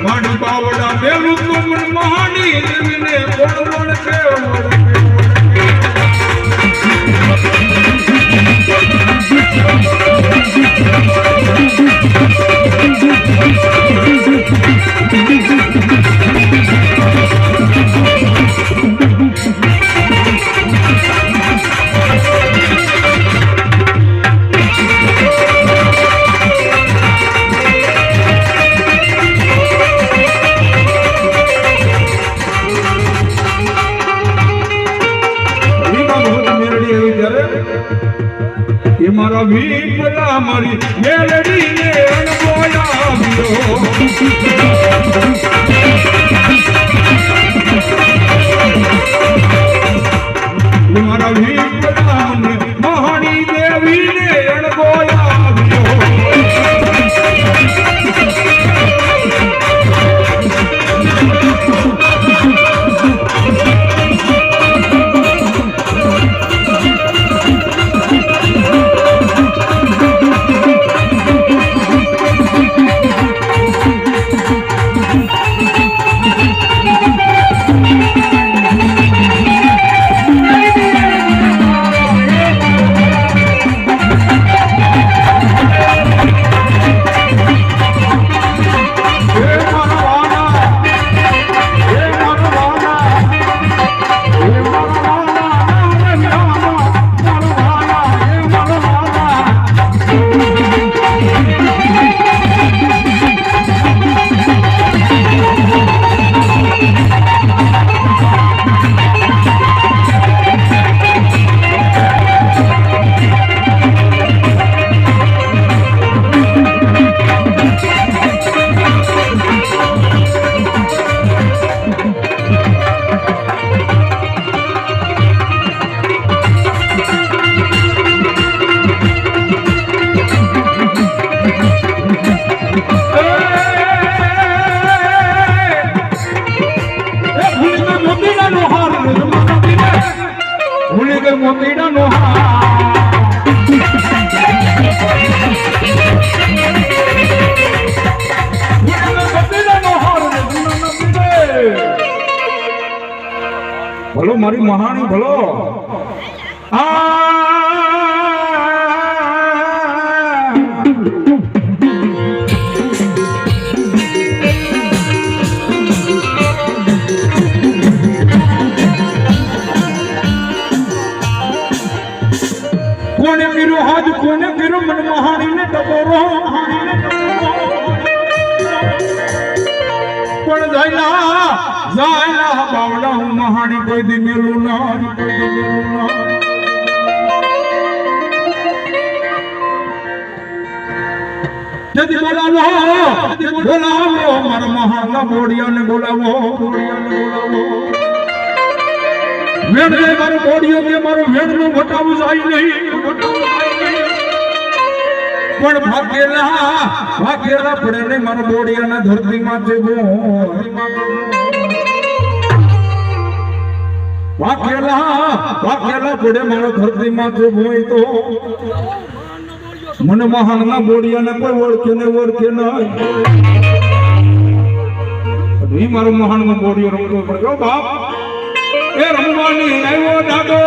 મારી બાવડા બેલું તું મન મહાની દેવીને કોણ મળશે મારા વીપલા મારી મેલડીને અણબોલાવ્યો મારા વીપલા મને મહાણી દેવીને અણબોલાવ્યો ભલો મારી મહાણી ભલો કોને કર્યો હાથ કોને કર્યો મન મહાણીને ટકોરો પણ જાયલા બાવડા હું મહાણી કોઈ દી મેલું ના જદી બોલાવો મારા મહાના બોડિયાને બોલાવો વેણ રે મારો બોડિયો કે મારો વેણનું વટાવું જાય નહીં પણ ભાગેલા પડે ને મારા બોડિયાના ધરતીમાં છે ભાગેલા પડે મારો ધરતીમાં છે ભોય તો મને મહાનના બોડિયાને કોઈ ઓળખે નહીં મારો મહાનનો બોડિયો રમતો પડ્યો બાપ એ રમવાની આવ્યો દાદો